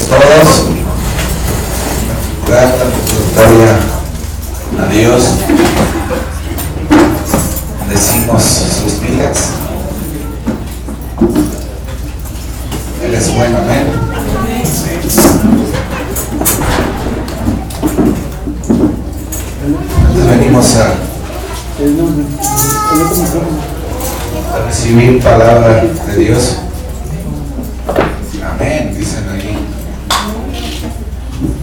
pues todos dar la gloria a Dios, decimos sus vidas. Él es bueno, amén. Entonces venimos a recibir palabra de Dios. Amén, dicen ahí.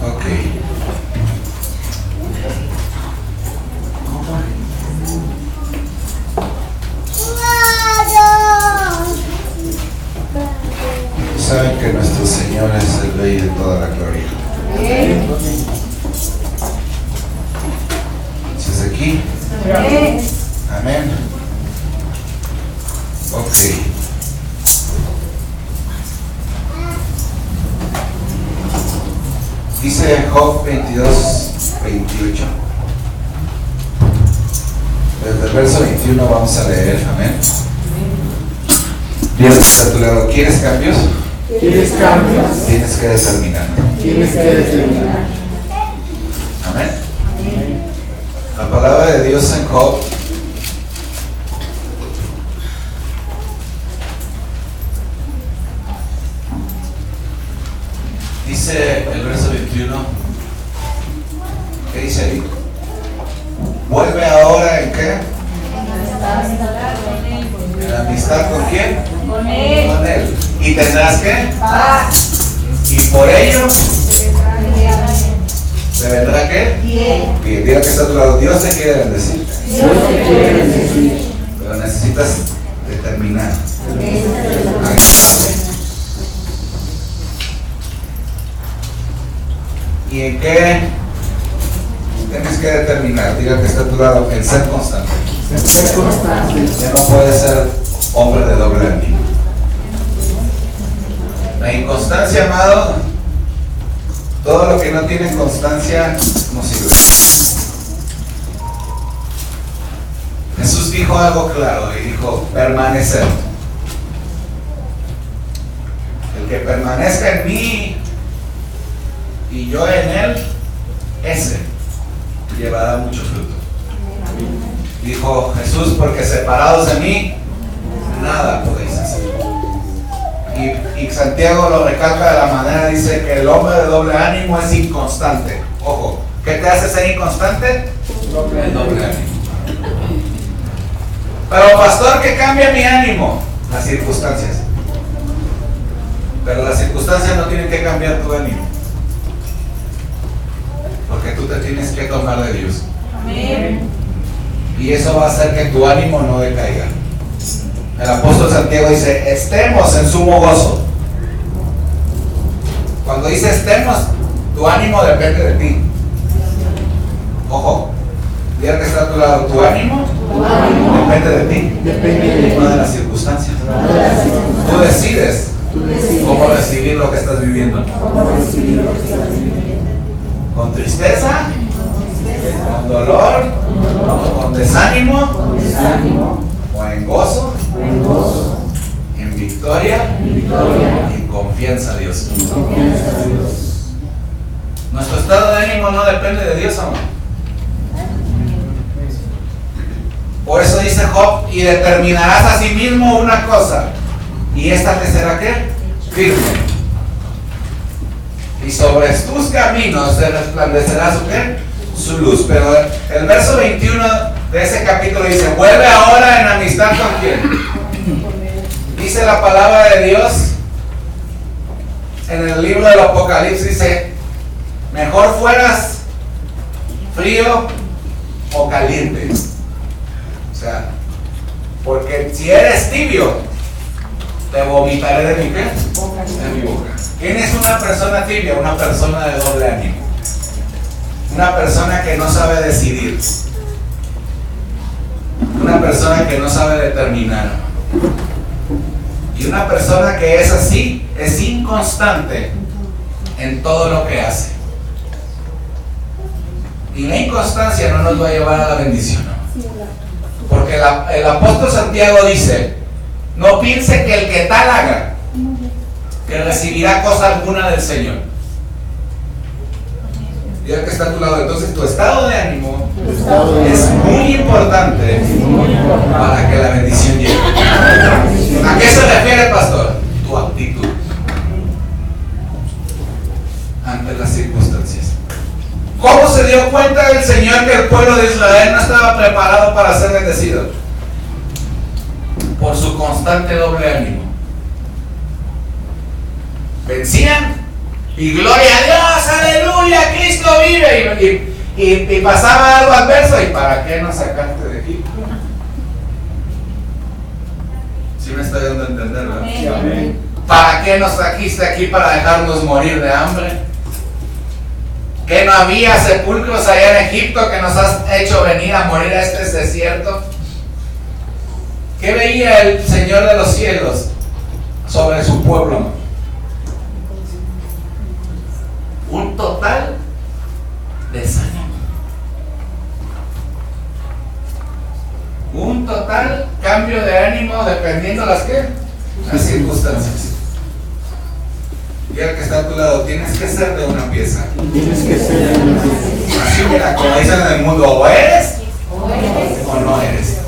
Ok. Saben que nuestro Señor es el Rey de toda la gloria. ¿Estás aquí? Amén. Ok. Dice Job 22:28. Desde el verso 21 vamos a leer. Amén. Dios está a tu lado. ¿Quieres cambios? ¿Quieres cambios? Tienes que determinar. Tienes que determinar. Amén. La palabra de Dios en Job dice el verso 21. ¿Qué dice ahí? Vuelve ahora en qué? En amistad con quién? Con él. Con él. ¿Y tendrás qué? Paz. Y por ello ¿te vendrá qué? Bien. Bien, diga que está a tu lado. Dios te quiere bendecir, Dios te quiere bendecir. pero necesitas determinar. ¿Y en qué tienes que determinar? Diga que está a tu lado. En ser constante. Ser constante. Ya no puedes ser hombre de doble ánimo. La inconstancia, amado, todo lo que no tiene constancia no sirve. Jesús dijo algo claro y dijo: permanecer. El que permanezca en mí y yo en él, ese llevará mucho fruto. Dijo Jesús: porque separados de mí, nada podéis hacer. Y Santiago lo recalca de la manera, dice que el hombre de doble ánimo es inconstante. Ojo, ¿qué te hace ser inconstante? El doble ánimo. Pero pastor, ¿qué cambia mi ánimo? Las circunstancias. Pero las circunstancias no tienen que cambiar tu ánimo, porque tú te tienes que tomar de Dios. Amén. Y eso va a hacer que tu ánimo no decaiga. El apóstol Santiago dice: estemos en sumo gozo. Cuando dice estemos, tu ánimo depende de ti. Ojo, diga que está a tu lado. Tu ánimo depende de ti, no de las circunstancias. Tú decides cómo recibir lo que estás viviendo. Con tristeza, con dolor, con desánimo, o en gozo, en victoria, y en confianza a Dios. Nuestro estado de ánimo no depende de Dios, amor. Por eso dice Job: y determinarás a sí mismo una cosa, y esta te será ¿qué? Firme. Y sobre tus caminos se resplandecerá su ¿qué? Su luz. Pero el verso 21 de ese capítulo dice: vuelve ahora en amistad con quién. Dice la palabra de Dios en el libro del Apocalipsis, dice: mejor fueras frío o caliente. O sea, porque si eres tibio, te vomitaré de mi ¿qué? De mi boca. ¿Quién es una persona tibia? Una persona de doble ánimo. Una persona que no sabe decidir. Una persona que no sabe determinar. Y una persona que es así, es inconstante en todo lo que hace. Y la inconstancia no nos va a llevar a la bendición, ¿no? Porque el apóstol Santiago dice: no piense que el que tal haga, que recibirá cosa alguna del Señor. Y el que está a tu lado, entonces tu estado de ánimo Tu estado de es ánimo muy importante es muy importante para que la bendición llegue. ¿A qué se refiere, pastor? Tu actitud ante las circunstancias. ¿Cómo se dio cuenta el Señor que el pueblo de Israel no estaba preparado para ser bendecido? Por su constante doble ánimo. Vencían y gloria a Dios, aleluya, Cristo vive, y pasaba algo adverso, y ¿para qué nos sacaste de Egipto? ¿Sí me estoy dando a entender, verdad? Sí, amén. ¿Para qué nos trajiste aquí para dejarnos morir de hambre? ¿Que no había sepulcros allá en Egipto que nos has hecho venir a morir a este desierto? ¿Qué veía el Señor de los cielos sobre su pueblo? Un total desánimo. Un total cambio de ánimo dependiendo las circunstancias. Y el que está a tu lado, tienes que ser de una pieza. Tienes que ser una pieza. Así, mira, como dicen en el mundo, o eres o no eres.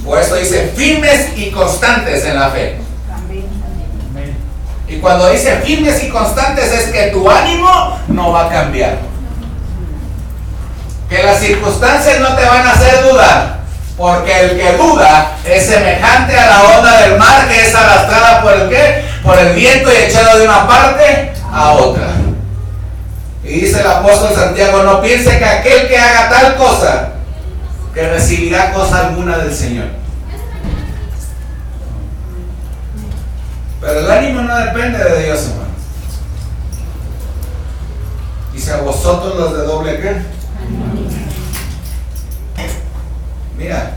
Por eso dice firmes y constantes en la fe. Y cuando dice firmes y constantes es que tu ánimo no va a cambiar. Que las circunstancias no te van a hacer dudar. Porque el que duda es semejante a la onda del mar que es arrastrada por el ¿qué? Por el viento y echada de una parte a otra. Y dice el apóstol Santiago, no piense que aquel que haga tal cosa, que recibirá cosa alguna del Señor. Pero el ánimo no depende de Dios, hermanos. Dice a vosotros los de doble ¿qué? Mira,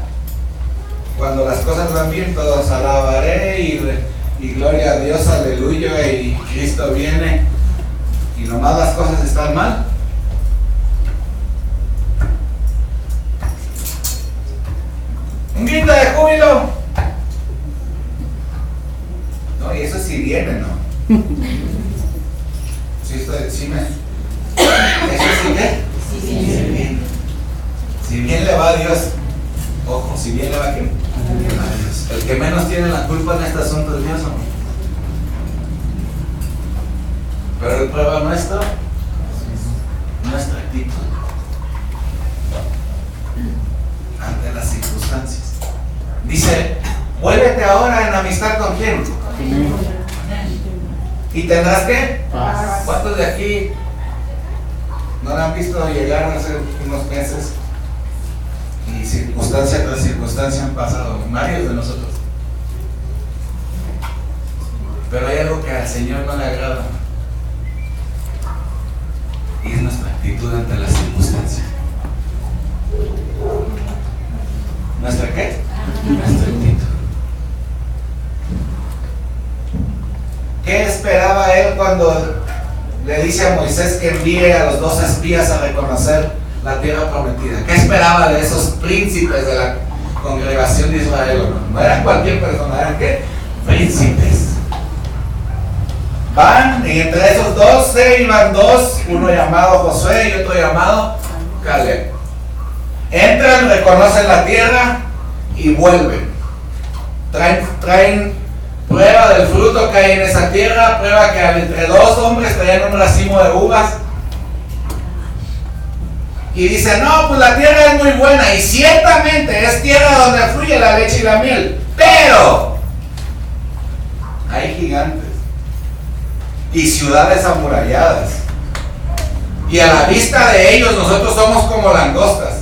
cuando las cosas van bien, todos alabaré y gloria a Dios, aleluya, y Cristo viene, y nomás las cosas están mal. Un grito de júbilo. No, y eso sí viene, ¿no? Sí me. ¿Eso sí qué? Sí viene. Si bien le va a Dios. Ojo, si bien le va a quién? A Dios. El que menos tiene la culpa en este asunto es Dios, ¿no? Pero el prueba nuestra actitud ante las circunstancias. Dice, vuélvete ahora en amistad con quién. ¿Y tendrás qué? Paz. ¿Cuántos de aquí no la han visto llegar hace unos meses? Y circunstancia tras circunstancia han pasado, varios de nosotros. Pero hay algo que al Señor no le agrada. Y es nuestra actitud ante las circunstancias. ¿Nuestra qué? Nuestra actitud. ¿Qué esperaba él cuando le dice a Moisés que envíe a los 2 espías a reconocer la tierra prometida? ¿Qué esperaba de esos príncipes de la congregación de Israel? No eran cualquier persona, eran ¿qué? Príncipes. Van, y entre esos 12 iban 2, uno llamado Josué y otro llamado Caleb. Entran, reconocen la tierra y vuelven. Traen prueba del fruto que hay en esa tierra, prueba que entre 2 hombres traían un racimo de uvas. Y dicen, no, pues la tierra es muy buena y ciertamente es tierra donde fluye la leche y la miel, pero hay gigantes y ciudades amuralladas y a la vista de ellos nosotros somos como langostas.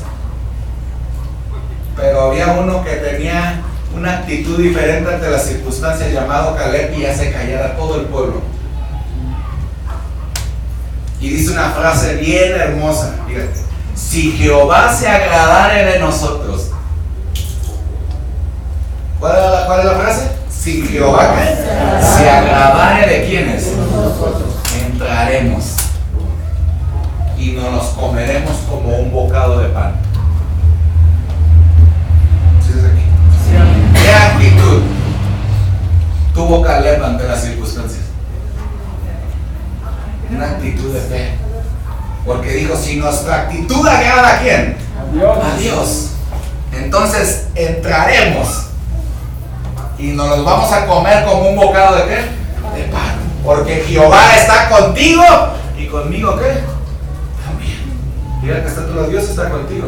Pero había uno que tenía una actitud diferente ante las circunstancias, llamado Caleb, y hace callar a todo el pueblo. Y dice una frase bien hermosa, fíjate: si Jehová se agradare de nosotros. ¿Cuál es la frase? Si Jehová se agradare de quiénes, entraremos y nos los comeremos como un bocado de pan. ¿Sí es aquí? Sí. ¿Qué actitud tuvo Caleb ante las circunstancias? Una actitud de fe. Porque dijo, si nuestra actitud agrada a quién, a Dios, entonces entraremos y nos los vamos a comer como un bocado de qué, de pan. Porque Jehová está contigo y conmigo qué, también. Mira que está tu lado, Dios está contigo.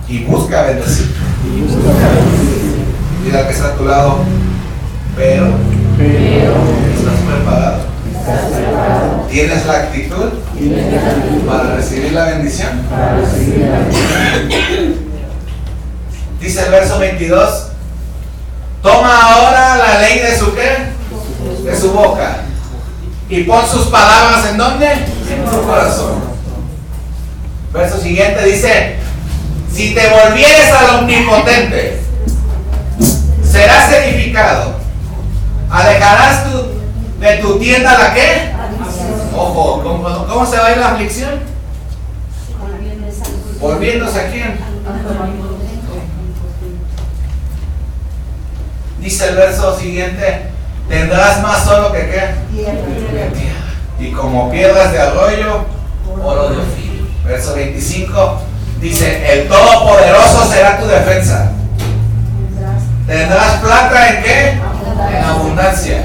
Y busca bendecir. Mira que está a tu lado, pero estás preparado. ¿Tienes la actitud para recibir la bendición? Dice el verso 22, toma ahora la ley de su ¿qué? De su boca y pon sus palabras ¿en dónde? En tu corazón. Verso siguiente dice, si te volvieres al omnipotente, serás edificado. Alejarás de tu tienda la ¿qué? Ojo, ¿cómo se va a ir la aflicción? Volviéndose a quién. Dice el verso siguiente, tendrás más solo que qué. Y como piedras de arroyo, oro de Ofir. Verso 25 dice, el Todopoderoso será tu defensa. Tendrás plata ¿en qué? En abundancia.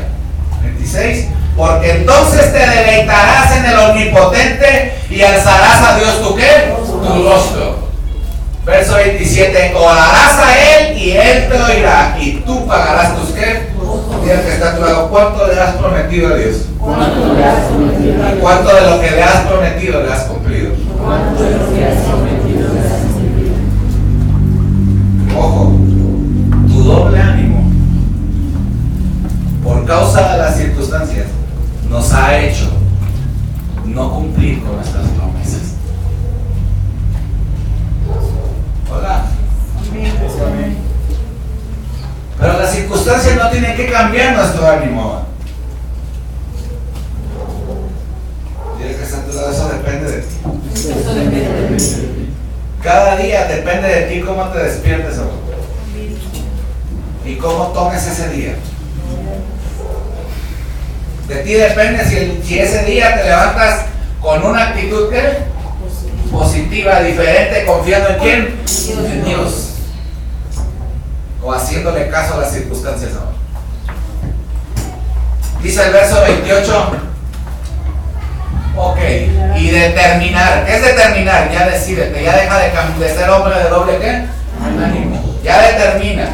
26, porque entonces te deleitarás en el Omnipotente y alzarás a Dios tu ¿qué? Tu rostro. Verso 27, orarás a Él y Él te oirá y tú pagarás tus ¿qué? Mira que está a tu lado, ¿cuánto le has prometido a Dios? ¿Y cuánto de lo que le has prometido le has cumplido? Ojo, tu doble ánimo por causa de las circunstancias nos ha hecho no cumplir con nuestras promesas. Hola. Pero las circunstancias no tienen que cambiar nuestro ánimo. Tienes que estar a tu lado, eso depende de ti. Cada día depende de ti cómo te despiertes y cómo tomes ese día. De ti depende si ese día te levantas con una actitud ¿qué? Positiva, diferente, confiando en quién, en Dios, o haciéndole caso a las circunstancias ahora. Dice el verso 28, ok, y determinar. ¿Qué es determinar? Ya decídete, ya deja de ser hombre de doble ¿qué? Ánimo, ya determina.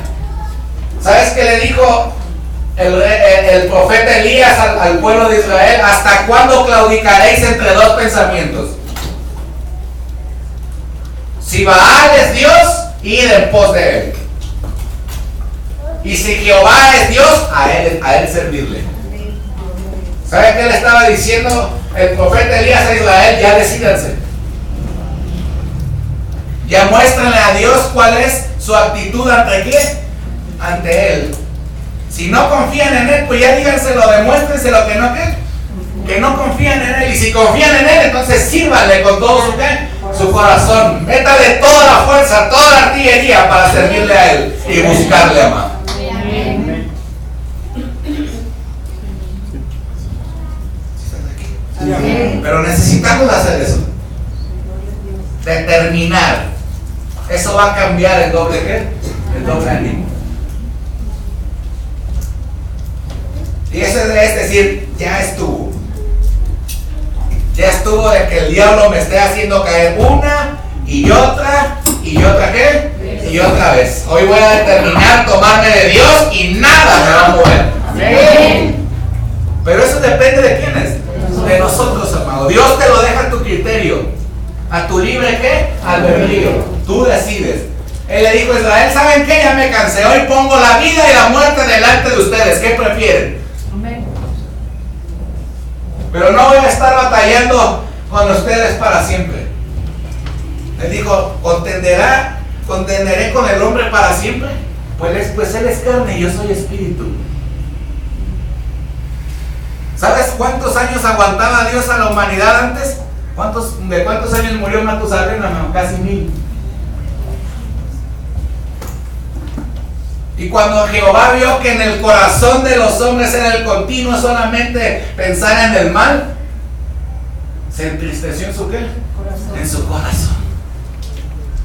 ¿Sabes qué le dijo el profeta Elías al pueblo de Israel? ¿Hasta cuándo claudicaréis entre dos pensamientos? Si Baal es Dios, id en pos de él. Y si Jehová es Dios, a él servirle. ¿Sabe qué le estaba diciendo el profeta Elías a Israel? Ya decídanse. Ya muéstrenle a Dios cuál es su actitud ante qué, ante él. Si no confían en él, pues ya díganselo, demuéstrenselo que no confían en él. Y si confían en él, entonces sírvanle con todo su corazón. Métale toda la fuerza, toda la artillería para servirle a él y buscarle, amado. Pero necesitamos hacer eso. Determinar. Eso va a cambiar el doble ¿qué? El doble ánimo. Y eso es decir, ya estuvo. Ya estuvo de que el diablo me esté haciendo caer una y otra ¿qué? Y otra vez. Hoy voy a determinar tomarme de Dios y nada me va a mover. Pero eso depende de quiénes. De nosotros, amado. Dios te lo deja a tu criterio, a tu libre ¿qué? Albedrío. Tú decides. Él le dijo a Israel, ¿saben qué? Ya me cansé. Hoy pongo la vida y la muerte delante de ustedes. ¿Qué prefieren? Pero no voy a estar batallando con ustedes para siempre. Él dijo, ¿contenderé con el hombre para siempre? Pues él es carne y yo soy espíritu. ¿Sabes cuántos años aguantaba Dios a la humanidad antes? ¿De cuántos años murió Matusalén? Casi 1000. Y cuando Jehová vio que en el corazón de los hombres era el continuo solamente pensar en el mal, Se entristeció en su ¿qué? En su corazón.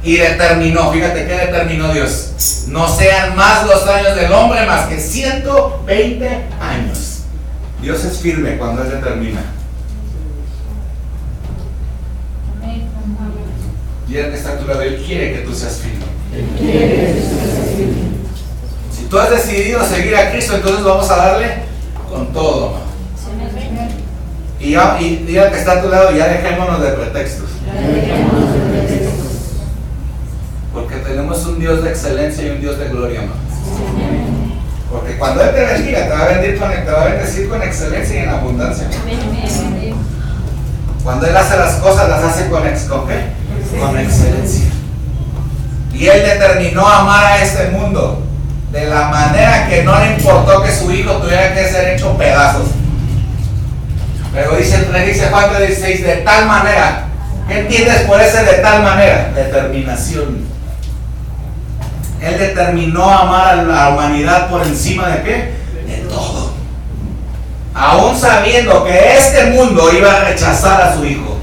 Y determinó, fíjate que determinó Dios: no sean más los años del hombre más que 120 años. Dios es firme cuando Él determina. Y Él que está a tu lado, Él quiere que tú seas firme. Si tú has decidido seguir a Cristo, entonces vamos a darle con todo, hermano. Y diga que está a tu lado, ya dejémonos de pretextos. Porque tenemos un Dios de excelencia y un Dios de gloria, hermano. Porque cuando Él te bendiga, te va a bendecir con excelencia y en abundancia. Cuando Él hace las cosas, las hace con ¿qué? Con excelencia. Y Él determinó amar a este mundo de la manera que no le importó que su hijo tuviera que ser hecho pedazos. Pero dice Juan 3:16, de tal manera. ¿Qué entiendes por ese de tal manera? Determinación. Él determinó amar a la humanidad por encima de ¿qué? De todo. Aún sabiendo que este mundo iba a rechazar a su hijo.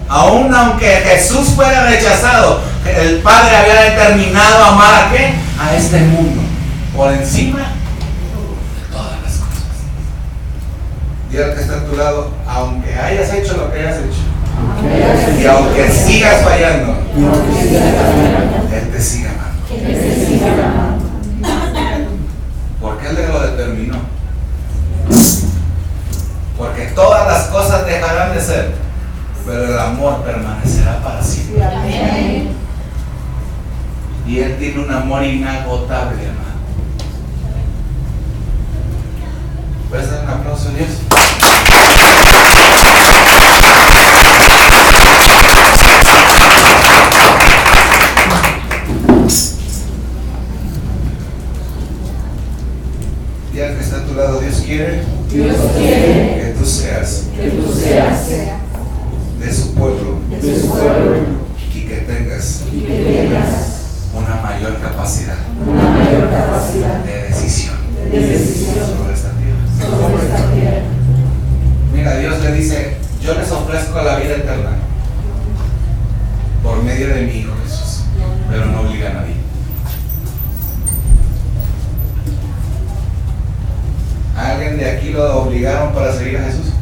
Aún aunque Jesús fuera rechazado, el Padre había determinado amar ¿a qué? A este mundo por encima de todas las cosas. Dile al que está a tu lado, aunque hayas hecho lo que hayas hecho, y aunque sigas fallando, Él te sigue amando. Porque Él lo determinó. Porque todas las cosas dejarán de ser, pero el amor permanecerá para siempre. Y Él tiene un amor inagotable, hermano. ¿Puedes dar un aplauso a Dios? Y al que está a tu lado, Dios quiere que tú seas de su pueblo, y que tengas una mayor capacidad de decisión sobre esta tierra. Mira, Dios le dice: yo les ofrezco la vida eterna por medio de mi Hijo Jesús, pero no obliga a nadie. ¿A alguien de aquí lo obligaron para seguir a Jesús?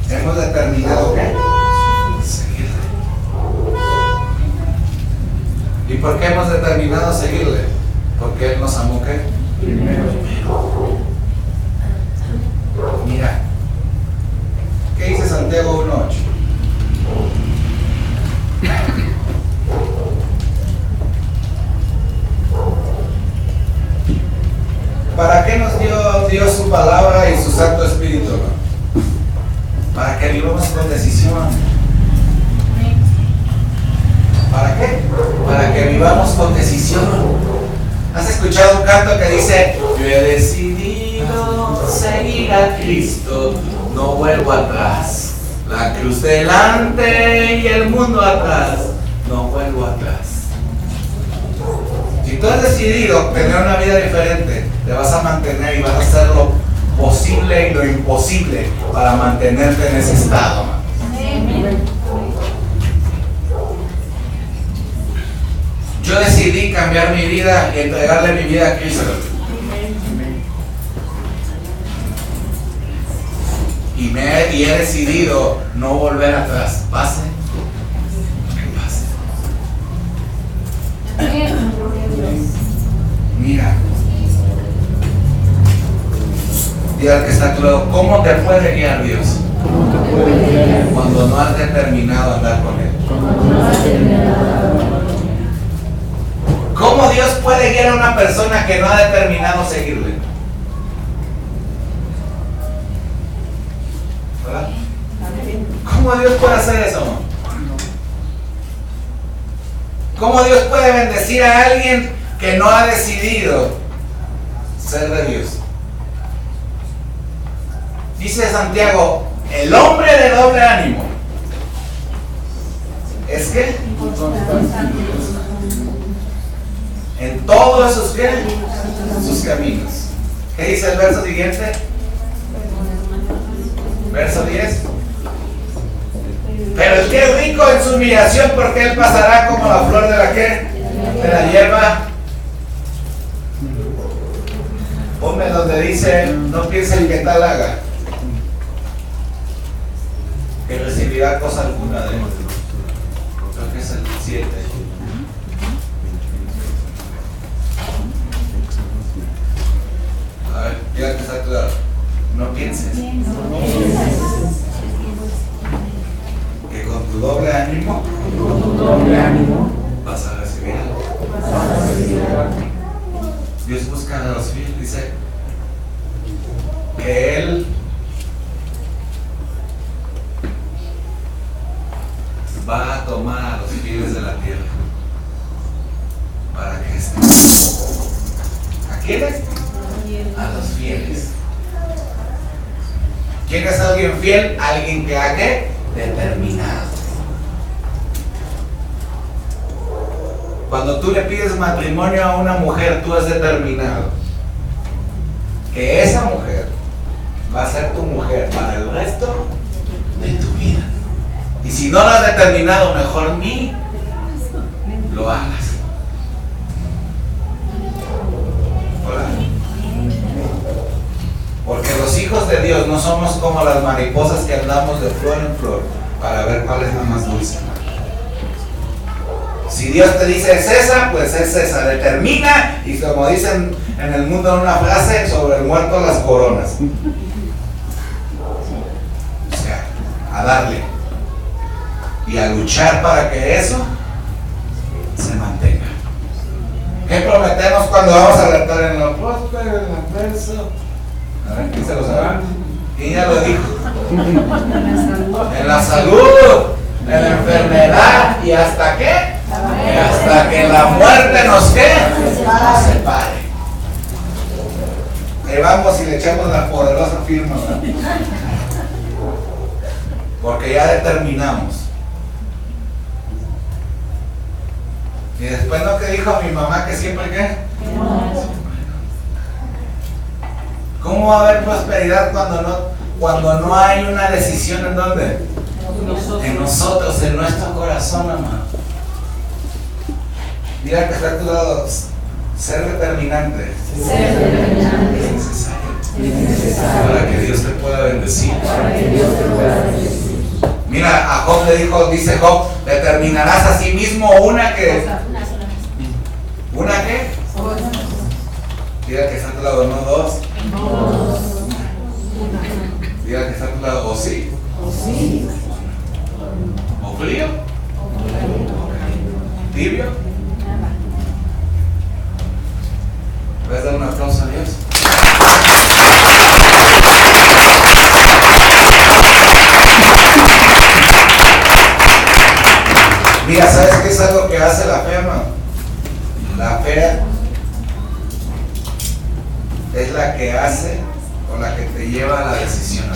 Hemos determinado que seguirle. ¿Y por qué hemos determinado seguirle? Porque Él nos amó ¿qué? Primero. Mira, ¿qué dice Santiago 1:8? ¿Para qué nos dio Dios su palabra y su Santo Espíritu, hermano? Para que vivamos con decisión. ¿Para qué? Para que vivamos con decisión. ¿Has escuchado un canto que dice: yo he decidido seguir a Cristo, no vuelvo atrás? La cruz delante y el mundo atrás, no vuelvo atrás. Si tú has decidido tener una vida diferente, te vas a mantener y vas a hacer lo posible y lo imposible para mantenerte en ese estado. Yo decidí cambiar mi vida y entregarle mi vida a Cristo. Y he decidido no volver atrás, pase lo que pase. Mira, dile al que está a tu lado: ¿cómo te puede guiar Dios? Cuando no has determinado andar con Él. ¿Cómo Dios puede guiar a una persona que no ha determinado seguirle? ¿Verdad? ¿Cómo Dios puede hacer eso? ¿Cómo Dios puede bendecir a alguien que no ha decidido ser de Dios? Dice Santiago: el hombre de doble ánimo es que en todos sus caminos. ¿Qué dice el verso siguiente? Verso 10. Pero el que es rico en su humillación, porque él pasará como la flor de la ¿qué? De la hierba. Ponme donde dice, no piensen que tal haga, que recibirá cosa alguna de él. Creo que es el 7. A ver, ya que está claro. No pienses que con tu doble ánimo vas a recibir algo. Dios busca a los fieles, dice que Él va a tomar a los fieles de la tierra para que estén. ¿A quiénes? A los fieles. ¿Quién es alguien fiel? Alguien que ha ¿qué? Determinado. Cuando tú le pides matrimonio a una mujer, tú has determinado que esa mujer va a ser tu mujer para el resto de tu vida. Y si no lo has determinado, mejor ni lo hagas. Hola. Porque los hijos de Dios no somos como las mariposas que andamos de flor en flor para ver cuál es la más dulce. Si Dios te dice es esa, pues es esa. Determina, y como dicen en el mundo una frase, sobre el muerto las coronas. O sea, a darle y a luchar para que eso se mantenga. ¿Qué prometemos cuando vamos a alertar en lo próspero, en el verso? A ver, ¿quién se lo sabe? ¿Quién ya lo dijo? En la salud, en la enfermedad, y hasta qué? Hasta que la muerte nos ¿qué? Nos separe. Ahí vamos y le echamos la poderosa firma, ¿verdad? Porque ya determinamos. Y después no que dijo mi mamá que siempre ¿qué? ¿Cómo va a haber prosperidad cuando no hay una decisión en dónde? En nosotros, en nuestro corazón, amado. Mira que está a tu lado. Ser determinante. Es necesario. Para que Dios te pueda bendecir. Mira, a Job le dice Job, determinarás a sí mismo una que. ¿Una qué? Mira que está a tu lado, no dos. Mira que está a tu lado, o sí. O frío. Tibio. ¿Puedes dar un aplauso a Dios? Mira, ¿sabes qué es algo que hace la fe, hermano? La fe es la que hace o la que te lleva a la decisión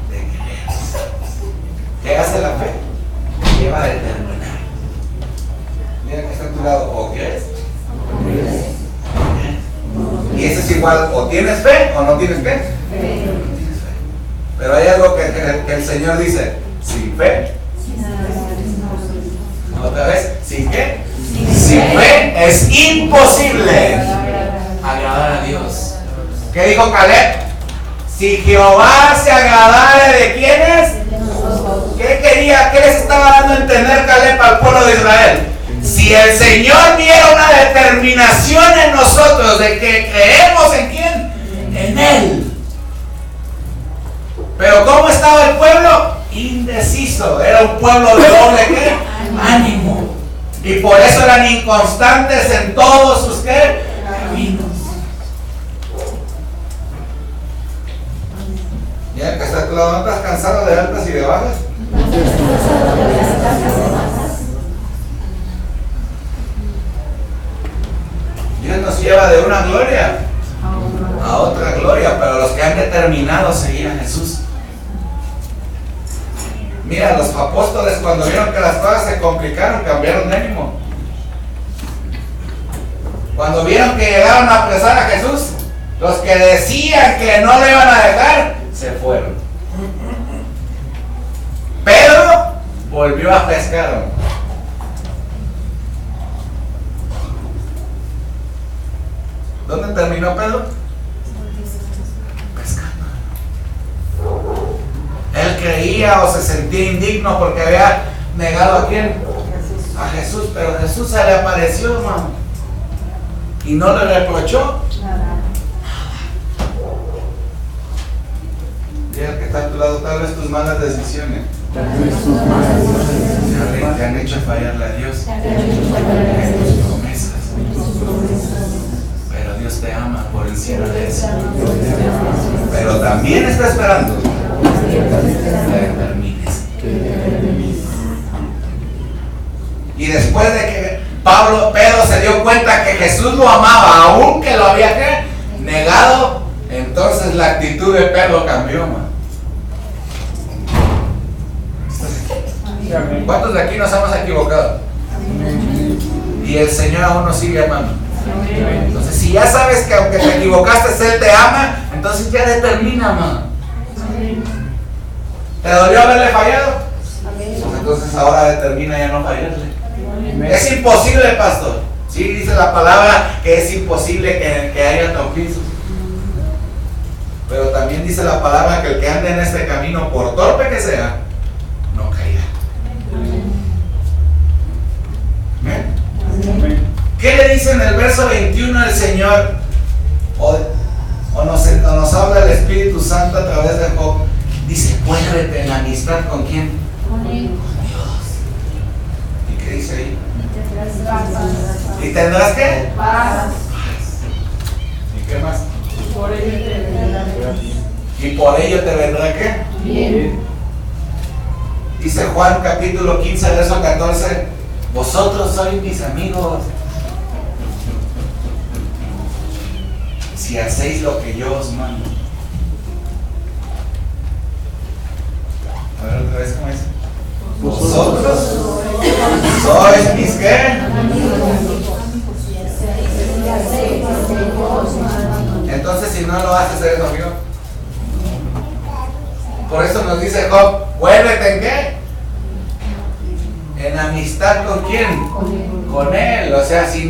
de creer. ¿Qué hace la fe? Te lleva a determinar. Mira que está a tu lado, ¿o crees? Y eso es igual, o tienes fe o no tienes fe. Pero hay algo que el Señor dice, sin fe. Otra vez, ¿sin qué? Sin fe es imposible agradar a Dios. ¿Qué dijo Caleb? Si Jehová se agradare de quiénes, ¿qué quería? ¿Qué les estaba dando a entender Caleb al pueblo de Israel? Si el Señor viera una determinación en nosotros de que creemos en quién, en Él. Pero ¿cómo estaba el pueblo? Indeciso. Era un pueblo de doble ¿qué? Ánimo. Y por eso eran inconstantes en todos sus ¿qué? Caminos. Ya que hasta ¿no estás cansado de altas y de bajas? Dios nos lleva de una gloria a otra gloria, pero los que han determinado seguir a Jesús. Mira, los apóstoles cuando vieron que las cosas se complicaron, cambiaron de ánimo. Cuando vieron que llegaron a apresar a Jesús, los que decían que no le iban a dejar, se fueron. Pedro volvió a pescar. ¿Dónde terminó Pedro? Pescando. Él creía o se sentía indigno porque había negado ¿a quién? A Jesús, pero Jesús se le apareció, hermano, y no le reprochó. Diga que está a tu lado, tal vez tus malas decisiones te han hecho fallarle a Dios en tus promesas. Pero Dios te ama por encima de eso. Pero también está esperando que termines. Y después de que Pedro se dio cuenta que Jesús lo amaba, aunque lo había negado, entonces la actitud de Pedro cambió, man. ¿Cuántos de aquí nos hemos equivocado? Y el Señor aún nos sigue amando. Entonces, si ya sabes que aunque te equivocaste, Él te ama, entonces ya determina, man. ¿Te dolió haberle fallado? Pues entonces ahora determina ya no fallarle. Es imposible, pastor. Sí, dice la palabra que es imposible que haya tropiezos. Pero también dice la palabra que el que ande en este camino, por torpe que sea, no caerá. ¿Amén? ¿Qué le dice en el verso 21 el Señor? O nos habla el Espíritu Santo a través de Job. Dice, vuélvete en la amistad ¿con quién? Con Dios. ¿Y qué dice ahí? ¿Y tendrás qué? Paz. ¿Y qué más? Por ello te vendrá bien. ¿Y por ello te vendrá qué? Bien. Dice Juan capítulo 15, verso 14, vosotros sois mis amigos si hacéis lo que yo os mando. A ver otra vez, ¿cómo es? Vosotros sois mis ¿qué? Entonces si no lo haces, eres amigo. Por eso nos dice Job, vuélvete en qué? En amistad ¿con quién? Con Él. O sea, si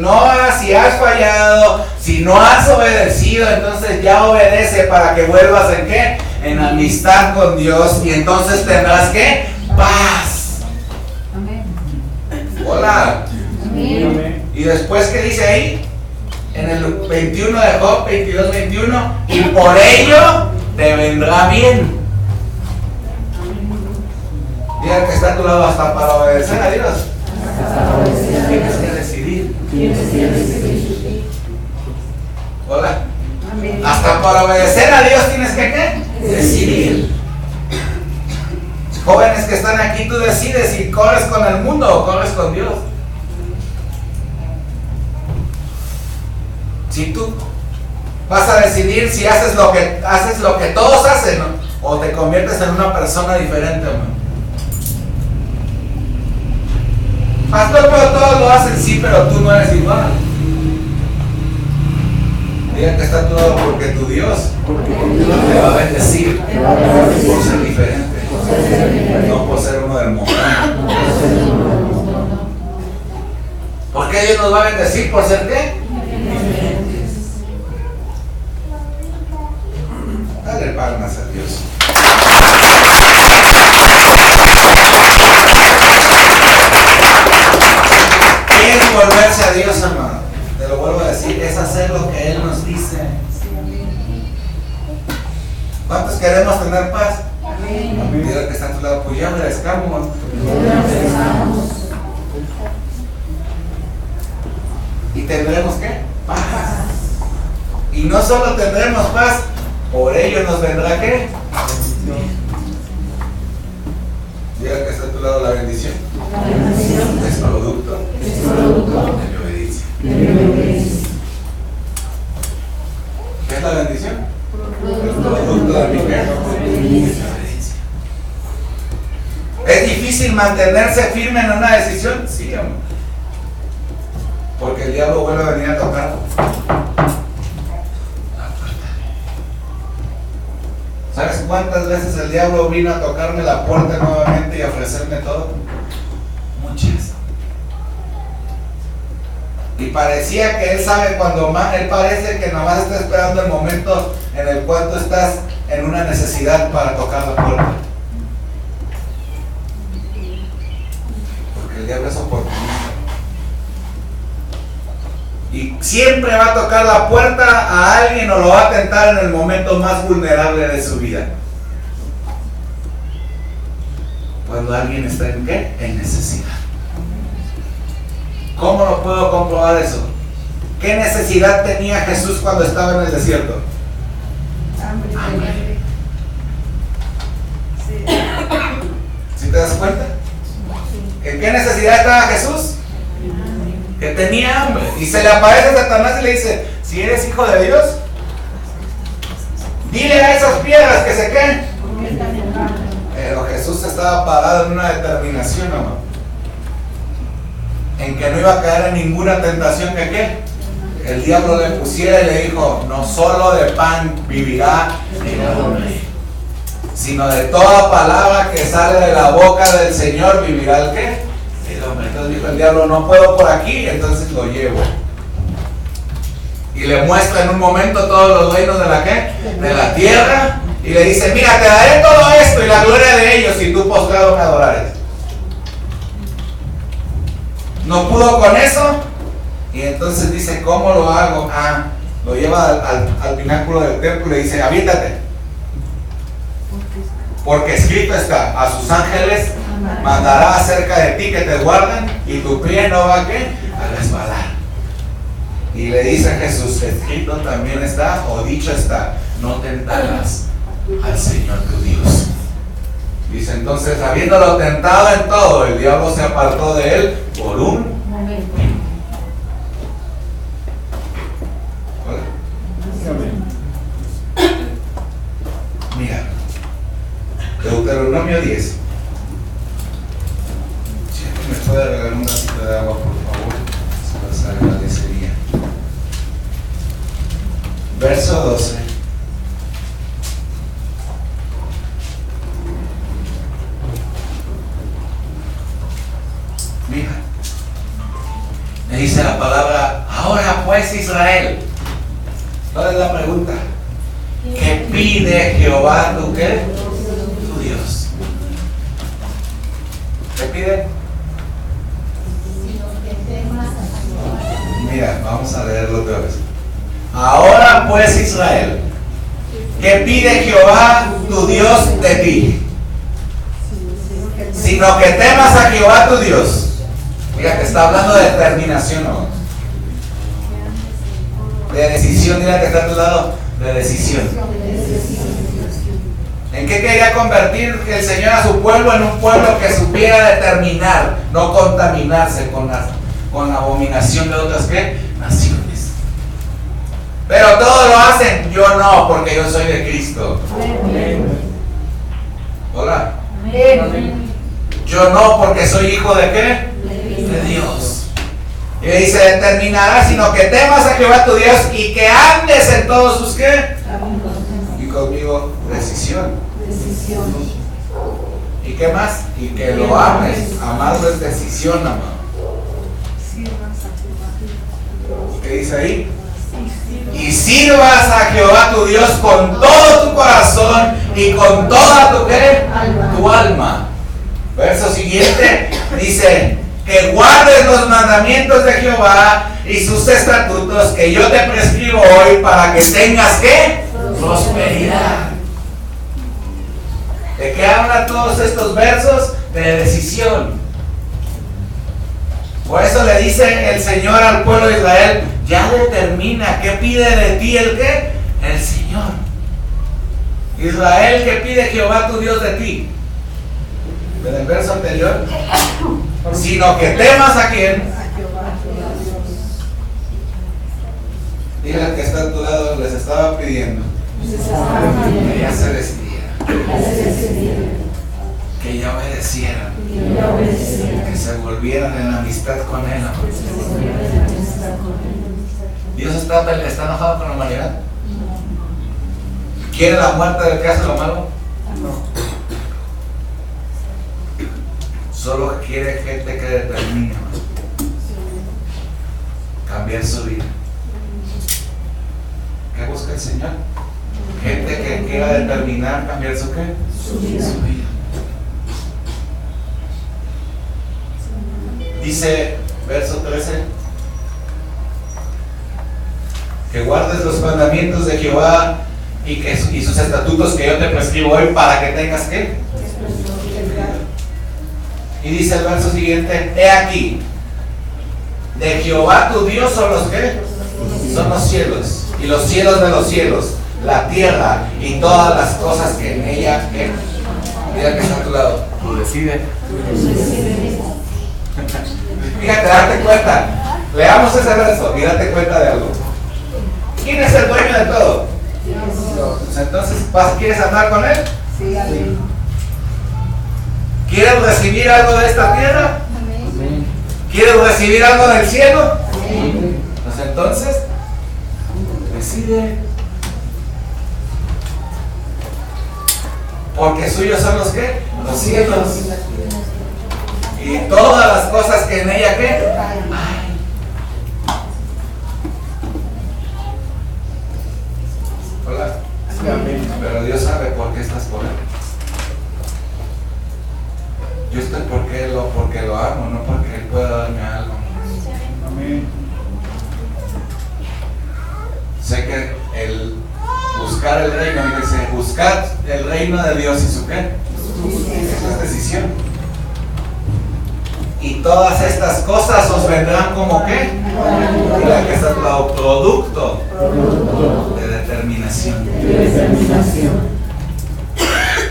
has fallado, si no has obedecido, entonces ya obedece para que vuelvas en qué? En amistad con Dios, y entonces tendrás ¿qué? Paz. Amén. Hola. Amén. Y después, ¿qué dice ahí? En el 21 de Job, 22, 21, y por ello te vendrá bien. Diga que está a tu lado, hasta para obedecer a Dios. Tienes que decidir. Hola. Hasta para obedecer a Dios tienes que ¿qué? Decidir. Jóvenes que están aquí, tú decides si corres con el mundo o corres con Dios. Si tú vas a decidir si haces lo que todos hacen, ¿no? O te conviertes en una persona diferente, ¿no? Pastor, pero todos lo hacen, sí, pero tú no eres igual. Diga que está todo porque tu Dios te va a bendecir por ser diferente, no por ser uno del montón. ¿Por qué Dios nos va a bendecir por ser qué? Dale palmas a Dios. ¿Quién volverse a Dios, hermano? Te lo vuelvo a decir, es hacer lo que Él nos dice. ¿Cuántos queremos tener paz? Amén. Mira que está a tu lado, pues ya obedezcamos. ¿Y tendremos qué? Paz. Y no solo tendremos paz, por ello nos vendrá ¿qué? Diga que está a tu lado la bendición. Es producto de mi obediencia. ¿Qué es la bendición? El producto de mi obediencia. ¿Es difícil mantenerse firme en una decisión? Sí, amor. Porque el diablo vuelve a venir a tocar. ¿Sabes cuántas veces el diablo vino a tocarme la puerta nuevamente y a ofrecerme todo? Muchas. Y parecía que él sabe cuando más, él parece que nomás está esperando el momento en el cual tú estás en una necesidad para tocar la puerta. Porque el diablo es oportunista. Y siempre va a tocar la puerta a alguien o lo va a tentar en el momento más vulnerable de su vida. Cuando alguien está en ¿qué? En necesidad. ¿Cómo lo puedo comprobar eso? ¿Qué necesidad tenía Jesús cuando estaba en el desierto? Hambre. ¿Sí te das cuenta? ¿En qué necesidad estaba Jesús? Que tenía hambre. Y se le aparece Satanás y le dice: si eres hijo de Dios, dile a esas piedras que se queden. Pero Jesús estaba parado en una determinación, amor, en que no iba a caer en ninguna tentación que ¿qué? El diablo le pusiera y le dijo: no solo de pan vivirá el hombre, sino de toda palabra que sale de la boca del Señor vivirá el ¿qué? El hombre. Entonces dijo el diablo: no puedo por aquí, entonces lo llevo. Y le muestra en un momento todos los reinos de la ¿qué? De la tierra. Y le dice: mira, te daré todo esto y la gloria de ellos si tú postrado me adorares. No pudo con eso. Y entonces dice: ¿cómo lo hago? Lo lleva al pináculo del templo y le dice: aviéntate. Porque escrito está: a sus ángeles mandará acerca de ti que te guarden y tu pie no va a ¿qué? A resbalar. Y le dice a Jesús: escrito también está, o dicho está, no tentarás al Señor tu Dios. Dice entonces: habiéndolo tentado en todo, el diablo se apartó de él por un momento. Mira, Deuteronomio 10. Si alguien me puede regalar una cita de agua, por favor, se los agradecería. Verso 12. Mira, me dice la palabra: ahora pues, Israel. ¿Cuál es la pregunta? ¿Qué pide Jehová tu qué? Tu Dios. ¿Qué pide? Mira, vamos a leerlo otra vez. Ahora pues, Israel, ¿qué pide Jehová tu Dios de ti? Sino que temas a Jehová tu Dios. Mira, que está hablando de determinación, ¿no? De decisión. Mira que está a tu lado, de decisión. ¿En qué quería convertir el Señor a su pueblo? En un pueblo que supiera determinar, no contaminarse con la abominación de otras ¿qué? Naciones. Pero todos lo hacen, yo no, porque yo soy de Cristo. Hola. Yo no, porque soy hijo de ¿qué? De Dios. Y le dice: determinará, sino que temas a Jehová tu Dios y que andes en todos sus ¿qué? Y conmigo, decisión. ¿Y qué más? Y que lo ames. Amarlo es decisión, amado. ¿Qué dice ahí? Y sirvas a Jehová tu Dios con todo tu corazón y con toda tu ¿qué? Tu alma. Verso siguiente dice: que guardes los mandamientos de Jehová y sus estatutos que yo te prescribo hoy para que tengas ¿qué? Prosperidad. ¿De qué hablan todos estos versos? De decisión. Por eso le dice el Señor al pueblo de Israel: ya determina qué pide de ti el ¿qué? El Señor. Israel, ¿qué pide Jehová tu Dios de ti? En el verso anterior: sino que temas a quién. Dile al que está a tu lado: les estaba pidiendo que ya se decidieran, que ya obedecieran, que se volvieran en amistad con Él. ¿Dios está enojado con la humanidad? ¿Quiere la muerte del que hace lo malo? Solo quiere gente que determine cambiar su vida. ¿Qué busca el Señor? Gente que quiera determinar cambiar su ¿qué? Su vida. Dice, verso 13, que guardes los mandamientos de Jehová y sus estatutos que yo te prescribo hoy para que tengas ¿qué? Y dice el verso siguiente, he aquí, de Jehová tu Dios son los ¿qué? Son los cielos, y los cielos de los cielos, la tierra y todas las cosas que en ella ¿qué? Mira que está a tu lado. Tú decides. Fíjate, date cuenta. Leamos ese verso y date cuenta de algo. ¿Quién es el dueño de todo? Dios. Entonces, ¿quieres andar con él? Sí, amén. ¿Quieres recibir algo de esta tierra? Amén. ¿Quieres recibir algo del cielo? Amén. Pues entonces, decide. Porque suyos son los ¿qué? Los cielos. Y todas las cosas que en ella ¿qué? Hay. Hola. Sí, amén. Pero Dios sabe por qué estás por él. Yo estoy porque lo amo, no porque él pueda darme algo. Amén. Sé que el buscar el reino, dice, buscar el reino de Dios y su qué. Esa es decisión. Y todas estas cosas os vendrán como qué. Mira que está a tu lado, producto de determinación.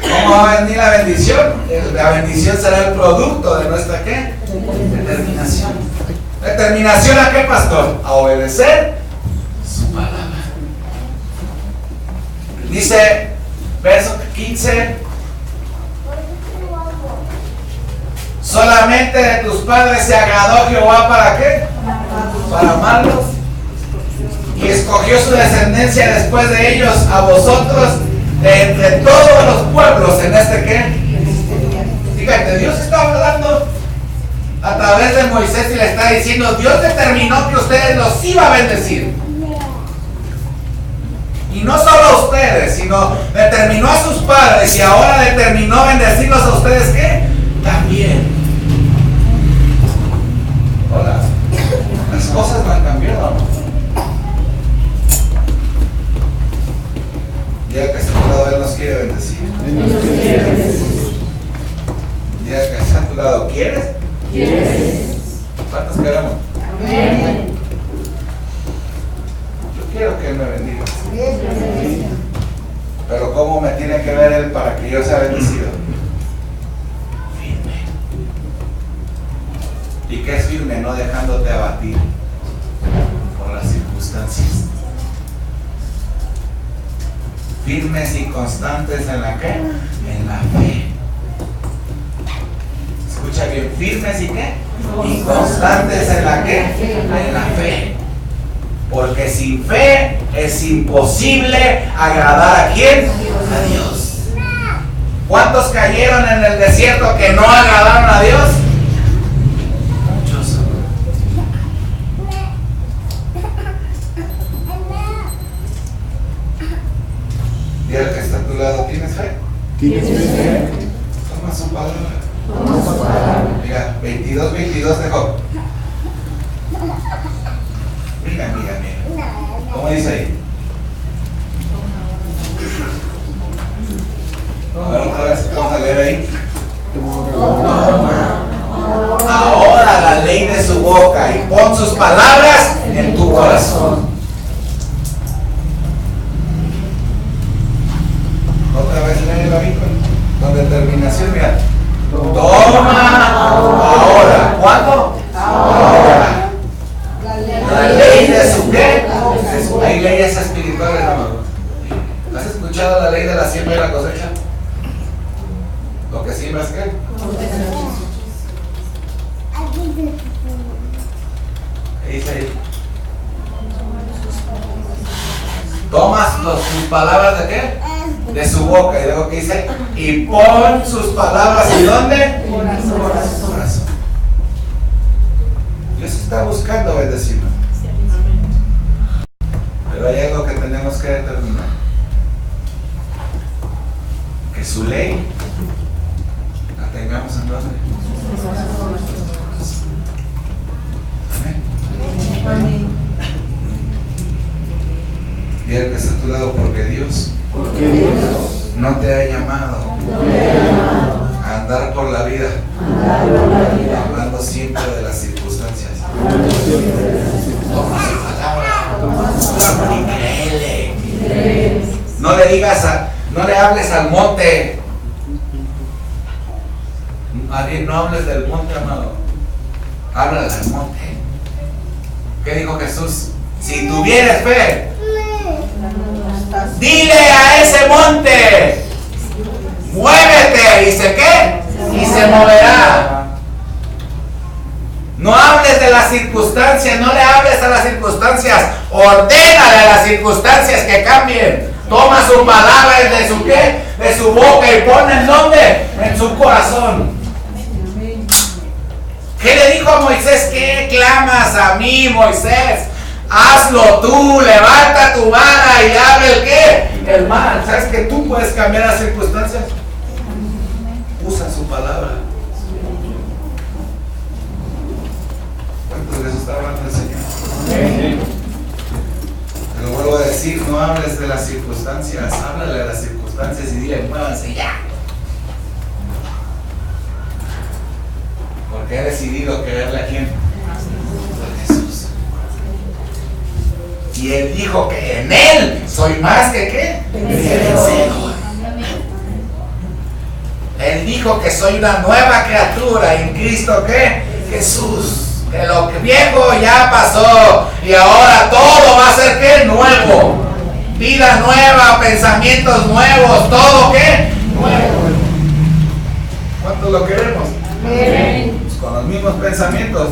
¿Cómo va a venir la bendición? La bendición será el producto de nuestra ¿qué? Determinación. ¿Determinación a qué, pastor? A obedecer su palabra. Dice, verso 15, solamente de tus padres se agradó Jehová, ¿para qué? Para amarlos. Y escogió su descendencia después de ellos a vosotros de entre todos los pueblos en este ¿qué? Fíjate, Dios está hablando a través de Moisés y le está diciendo, Dios determinó que ustedes los iba a bendecir. Y no solo a ustedes, sino determinó a sus padres y ahora determinó bendecirlos a ustedes ¿qué? También. Hola. Las cosas no han cambiado, ¿no? Ya que está a tu lado, Él nos quiere bendecir. Ya que está a tu lado, ¿quieres? ¿Cuántos queremos? Amén. Yo quiero que Él me bendiga. Pero ¿cómo me tiene que ver Él para que yo sea bendecido? Firme. ¿Y qué es firme? No dejándote abatir por las circunstancias. Firmes y constantes en la ¿qué? En la fe. Escucha bien, firmes y ¿qué? Y constantes en la ¿qué? En la fe. Porque sin fe es imposible agradar a ¿quién? A Dios. ¿Cuántos cayeron en el desierto que no agradaron a Dios? Muchos. Dile que está a tu lado, ¿tienes fe? ¿Tienes fe? Toma su palabra. Mira, 22 de Job. Mira. ¿Cómo dice ahí? A ver, otra vez, vamos a leer ahí. Ahora la ley de su boca y pon sus palabras en tu corazón. Otra vez léelo ahí con determinación, mira. Toma ahora. ¿Cuándo? Ahora. La ley de su qué? Hay leyes espirituales, hermano. ¿Has escuchado la ley de la siembra y la cosecha? Lo que siembras, ¿qué? ¿Qué dice ahí? Tomas sus palabras de qué? De su boca. Y luego que dice, y pon sus palabras ¿y dónde? Corazón. Dios está buscando bendecirnos. Pero hay algo que tenemos que determinar. Que su ley la tengamos en dónde. Amén. Y el que está a tu lado, porque Dios no te ha llamado a andar por la vida hablando siempre de las circunstancias. Toma su palabra y créele. No le digas no le hables al monte. No hables del monte, amado. Háblale al monte. ¿Qué dijo Jesús? Si tuvieres fe, dile a ese monte, muévete, y se qué, y se moverá. No hables de las circunstancias, no le hables a las circunstancias, ordénale a las circunstancias que cambien. Toma su palabra de su qué, de su boca y pon en dónde, en su corazón. ¿Qué le dijo a Moisés? ¿Qué clamas a mí, Moisés? Hazlo tú, levanta tu vara y abre el qué, el mar. ¿Sabes que tú puedes cambiar las circunstancias? Usa su palabra. ¿Cuántos de eso está hablando el Señor? Te lo vuelvo a decir, no hables de las circunstancias, háblale de las circunstancias y dile, muévanse ya. Porque he decidido creerle a quién. A Jesús. Y Él dijo que en Él soy más que qué. Vencedor. Él dijo que soy una nueva criatura en Cristo ¿qué? Jesús. Que lo que viejo ya pasó y ahora todo va a ser ¿qué? Nuevo. Vida nueva, pensamientos nuevos, todo ¿qué? Nuevo. ¿Cuántos lo queremos? Amén. Con los mismos pensamientos.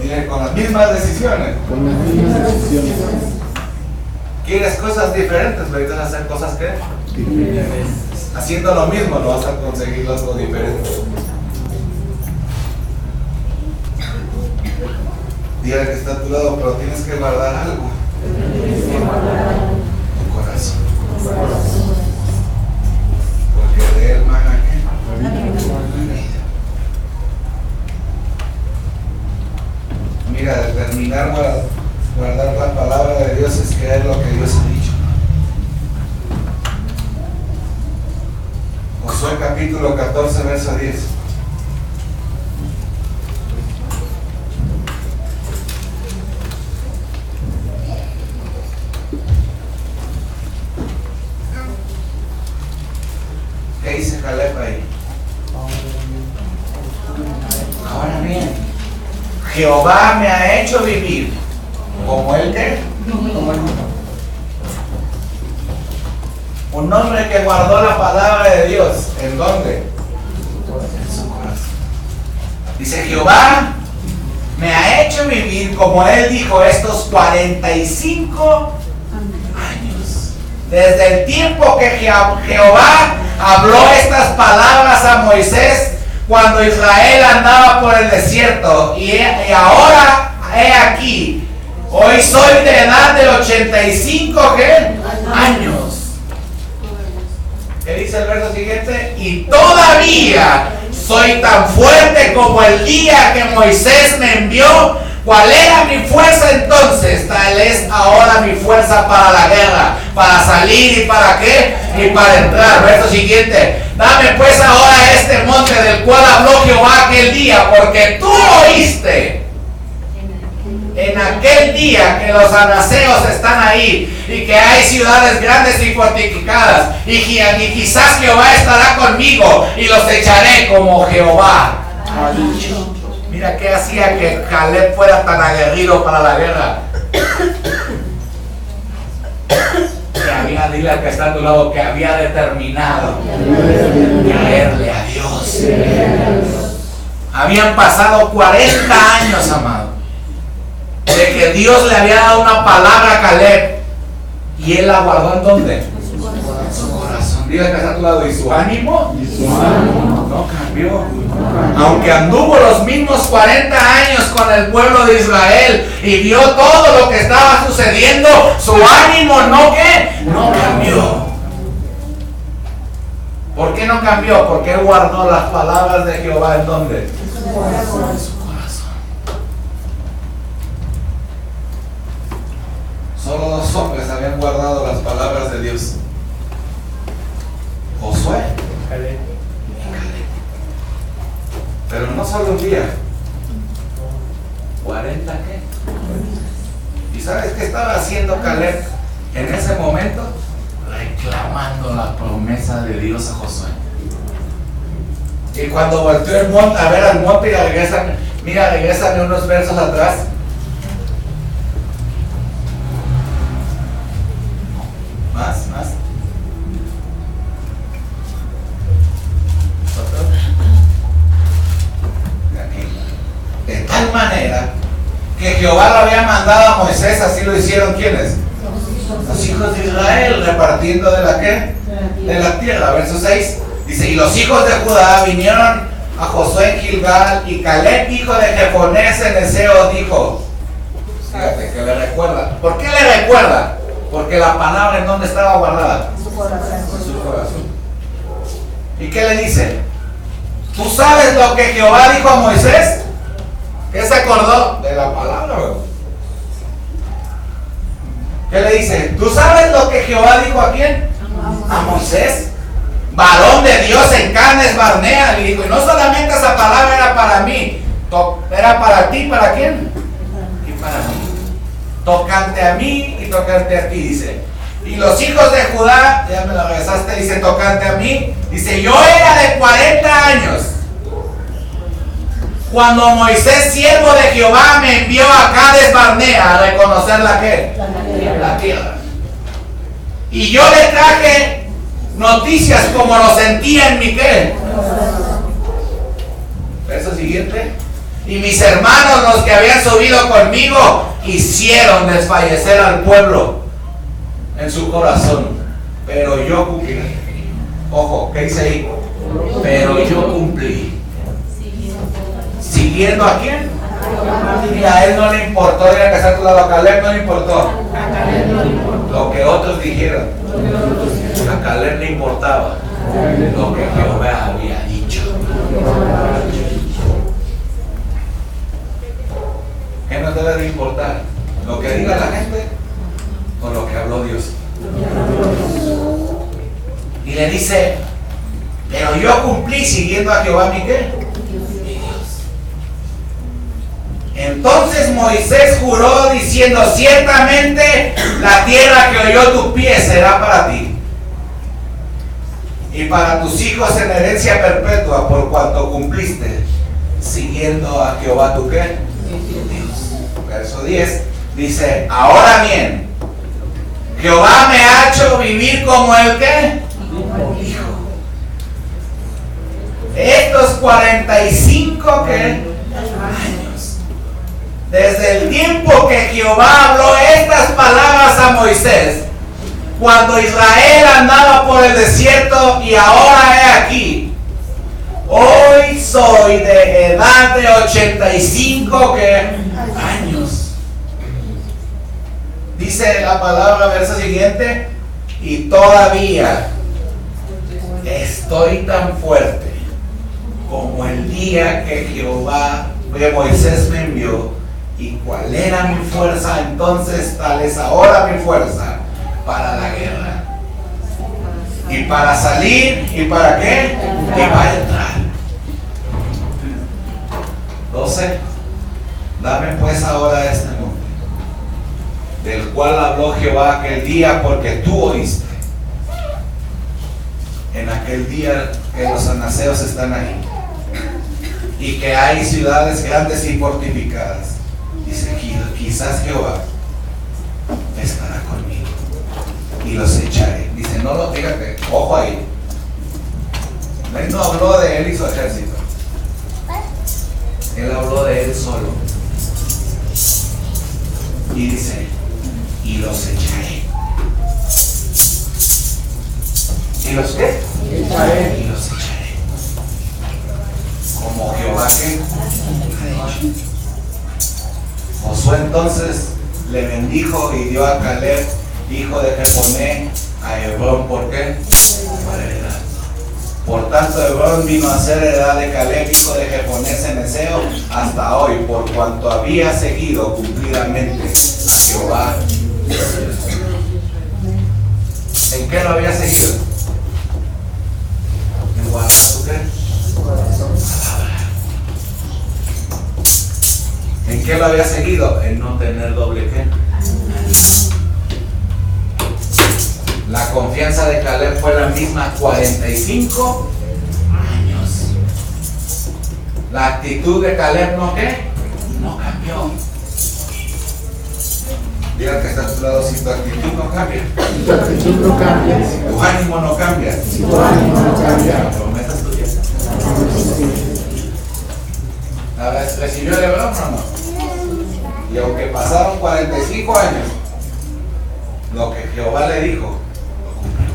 Mire, con las mismas decisiones. ¿Quieres cosas diferentes? Pero vas a hacer cosas ¿qué? Haciendo lo mismo no vas a conseguir algo diferente. Dile que está a tu lado, pero tienes que guardar algo. Tu corazón. Porque de él mana ¿qué? Mira, determinar guardar la palabra de Dios es creer lo que Dios ha dicho. Josué capítulo 14, verso 10. ¿Qué dice Caleb ahí? Ahora bien, Jehová me ha hecho vivir como él que un hombre que guardó la palabra de Dios. ¿En dónde? En su corazón. Dice Jehová me ha hecho vivir como él dijo estos 45 años. Desde el tiempo que Jehová habló estas palabras a Moisés cuando Israel andaba por el desierto. Y ahora he aquí, hoy soy de edad de 85 ¿qué? Años. ¿Qué dice el verso siguiente? Y todavía soy tan fuerte como el día que Moisés me envió. ¿Cuál era mi fuerza entonces? Tal es ahora mi fuerza para la guerra, para salir y para qué, y para entrar. Verso siguiente. Dame pues ahora este monte del cual habló Jehová aquel día, porque tú oíste en aquel día que los anaseos están ahí y que hay ciudades grandes y fortificadas y quizás Jehová estará conmigo y los echaré como Jehová ha dicho. Mira qué hacía que Caleb fuera tan aguerrido para la guerra. Dile al que está a tu lado que había determinado creerle a Dios. Habían pasado 40 años, amado. de que Dios le había dado una palabra a Caleb y él la guardó ¿en dónde? En su corazón. Dile que está a tu lado. ¿Y su ánimo? No cambió. Aunque anduvo los mismos 40 años con el pueblo de Israel y vio todo lo que estaba sucediendo, su ánimo no cambió. ¿Por qué no cambió? Porque él guardó las palabras de Jehová ¿en dónde? En su corazón. Solo 2 hombres habían guardado las palabras de Dios: Josué y Caleb. Pero no solo un día, 40 ¿qué? ¿Y sabes qué estaba haciendo Caleb en ese momento? Reclamando la promesa de Dios a Josué. Y cuando volteó el monte, a ver al monte y regrésame unos versos atrás. Más. De tal manera que Jehová lo había mandado a Moisés, así lo hicieron ¿quiénes? Los hijos de Israel, repartiendo de la ¿qué? De la tierra. Verso 6 dice: y los hijos de Judá vinieron a Josué en Gilgal, y Caleb, hijo de Jefonés en Eseo, dijo, fíjate que le recuerda. ¿Por qué le recuerda? Porque la palabra ¿en dónde estaba guardada? En su corazón. ¿Y qué le dice? ¿Tú sabes lo que Jehová dijo a Moisés? ¿Qué se acordó? De la palabra, bro. ¿Qué le dice? ¿Tú sabes lo que Jehová dijo a quién? A Moisés, varón de Dios en Cades Barnea. Le dijo, y no solamente esa palabra era para mí, era para ti, ¿para quién? Y para mí. Tocante a mí y tocante a ti, dice. Y los hijos de Judá, ya me lo regresaste, dice tocante a mí, dice, yo era de 40 años cuando Moisés, siervo de Jehová, me envió a Cades Barnea a reconocer la ¿qué? La tierra. Y yo le traje noticias como lo sentía en mi ¿qué? Verso siguiente. Y mis hermanos, los que habían subido conmigo, hicieron desfallecer al pueblo en su corazón. Pero yo cumplí. Ojo, ¿qué dice ahí? Pero yo cumplí. ¿Siguiendo a quién? Y a él no le importó, era que está a tu lado, a Caleb no le importó lo que otros dijeron. A Caleb le importaba lo que Jehová había dicho. ¿Qué nos debe de importar? ¿Lo que diga la gente o lo que habló Dios? Y le dice, pero yo cumplí siguiendo a Jehová mi ¿qué? Mi Dios. Entonces Moisés juró diciendo, ciertamente la tierra que oyó tu pie será para ti y para tus hijos en herencia perpetua, por cuanto cumpliste siguiendo a Jehová tu ¿qué? Dios. Verso 10 dice, ahora bien, Jehová me ha hecho vivir como el ¿qué? Hijo. Estos 45 ¿qué? Años. Desde el tiempo que Jehová habló estas palabras a Moisés, cuando Israel andaba por el desierto, y ahora he aquí, hoy soy de edad de 85 ¿qué? Años. Dice la palabra, verso siguiente, y todavía estoy tan fuerte como el día que Moisés me envió. ¿Y cuál era mi fuerza entonces? Tal es ahora mi fuerza para la guerra. Y para salir, ¿y para qué? Y para entrar. 12. Dame pues ahora este monte, del cual habló Jehová aquel día, porque tú oíste. En aquel día que los anaseos están ahí, y que hay ciudades grandes y fortificadas. Dice, quizás Jehová estará conmigo y los echaré. Dice, no lo, fíjate, ojo ahí. Él no habló de él y su ejército. Él habló de él solo. los echaré. ¿Y los qué? Echaré. Y los echaré. Como Jehová que ha dicho. Josué entonces le bendijo y dio a Caleb, hijo de Jefoné, a Hebrón. ¿Por qué? Por heredad. Por tanto, Hebrón vino a ser heredad de Caleb, hijo de Jefoné cenezeo, hasta hoy, por cuanto había seguido cumplidamente a Jehová. ¿En qué lo había seguido? En guardar su qué? Palabra. ¿En qué lo había seguido? En no tener doble qué. La confianza de Caleb fue la misma 45 años. La actitud de Caleb no qué, no cambió. Diga que está a tu lado, si tu actitud no cambia, Si tu actitud no cambia, si tu ánimo no cambia, si tu ánimo no cambia, la promesa es tuya. A ver, ¿recibió el Hebrón o no? Y aunque pasaron 45 años, lo que Jehová le dijo, lo cumplió.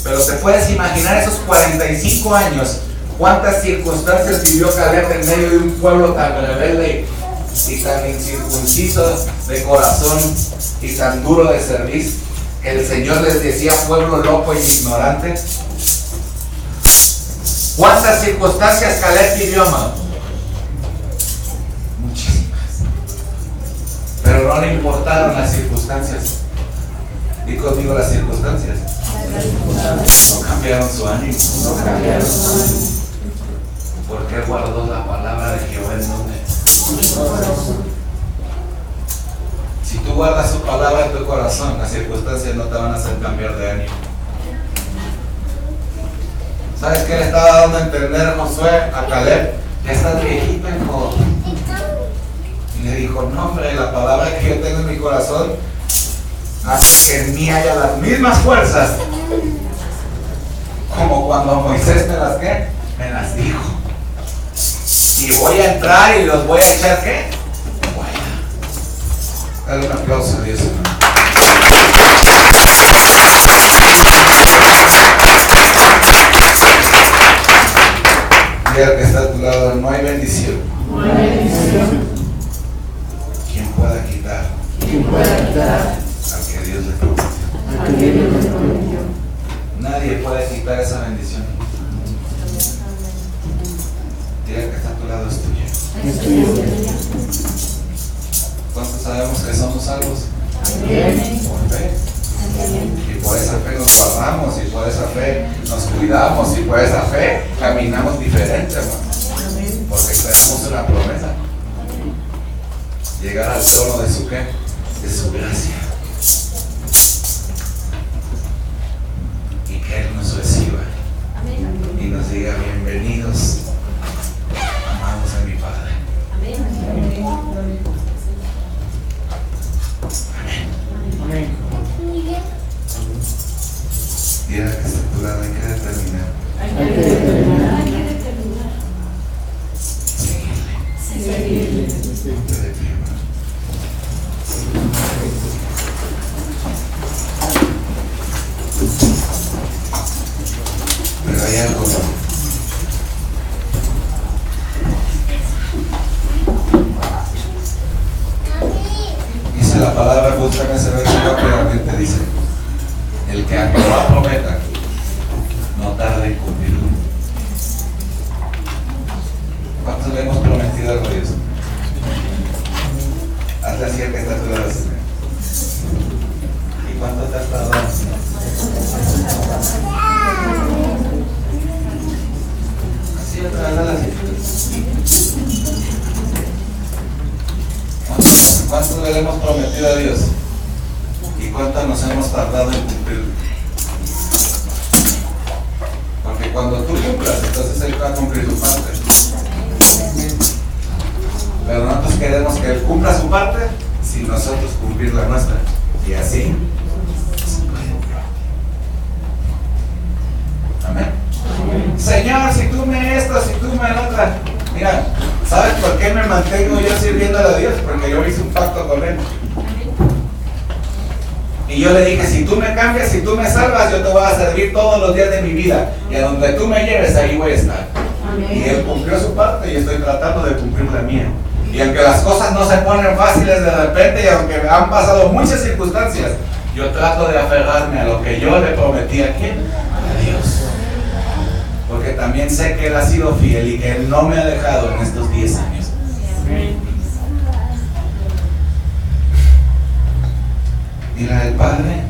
Pero te puedes imaginar esos 45 años, cuántas circunstancias vivió Caleb en medio de un pueblo tan rebelde y tan incircunciso de corazón y tan duro de servir, que el Señor les decía pueblo loco y ignorante. ¿Cuántas circunstancias Caleb vivió, amado? Muchísimas. Pero no le importaron las circunstancias. Di conmigo las circunstancias. No cambiaron su ánimo. no cambiaron. Porque guardó la palabra de Jehová en donde. Si tú guardas su palabra en tu corazón, las circunstancias no te van a hacer cambiar de ánimo. ¿Sabes qué le estaba dando a entender Josué a Caleb? Ya estás viejito, hijo. Y le dijo, no hombre, la palabra que yo tengo en mi corazón hace que en mí haya las mismas fuerzas como cuando Moisés me las, ¿qué? Me las dijo. Y voy a entrar y los voy a echar, ¿qué? Fuera. Dale un aplauso a Dios, hermano. Diga que está a tu lado, no hay bendición. No hay bendición. ¿Quién pueda quitar ¿Quién pueda quitar al que Dios le prometió? al que Dios le prometió? Nadie puede quitar esa bendición. Diga que está a tu lado, es tuya. Es tuyo. ¿Cuántos sabemos que somos salvos? Amén. Por fe. Y por esa fe nos guardamos, y por esa fe nos cuidamos, y por esa fe caminamos diferente, hermano. Porque tenemos una promesa. Llegar al trono de su qué? De su gracia. Y que Él nos reciba y nos diga bienvenidos, amados de mi Padre. Amén. Diga que está a tu lado, hay que determinar. Hay que determinar. Seguirle. Seguirle. Ponte de pie, hermano. Pero hay algo. Dice la palabra, búscame ese verso rápidamente, dice: el que a Jehová prometa, no tarde en cumplirlo. ¿Cuántos le hemos prometido algo a Dios? Hazle así al que está a tu lado. ¿Y cuánto te has tardado? Así otra vez, así. ¿Cuánto le hemos prometido a Dios? ¿Y cuánto nos hemos tardado en cumplirlo? Porque cuando tú cumplas, entonces Él va a cumplir su parte. Pero nosotros queremos que Él cumpla su parte sin nosotros cumplir la nuestra. Y así se puede. Amén. Señor, si tú me esto, si tú me la otra. Mira, ¿sabes por qué me mantengo yo sirviendo a Dios? Porque yo hice un pacto con Él. Y yo le dije, si tú me cambias, si tú me salvas, yo te voy a servir todos los días de mi vida. Y a donde tú me lleves, ahí voy a estar. Y él cumplió su parte y estoy tratando de cumplir la mía. Y aunque las cosas no se ponen fáciles de repente y aunque han pasado muchas circunstancias, yo trato de aferrarme a lo que yo le prometí a quién, a Dios. Porque también sé que Él ha sido fiel y que Él no me ha dejado en estos 10 años. Amén. Mira, el Padre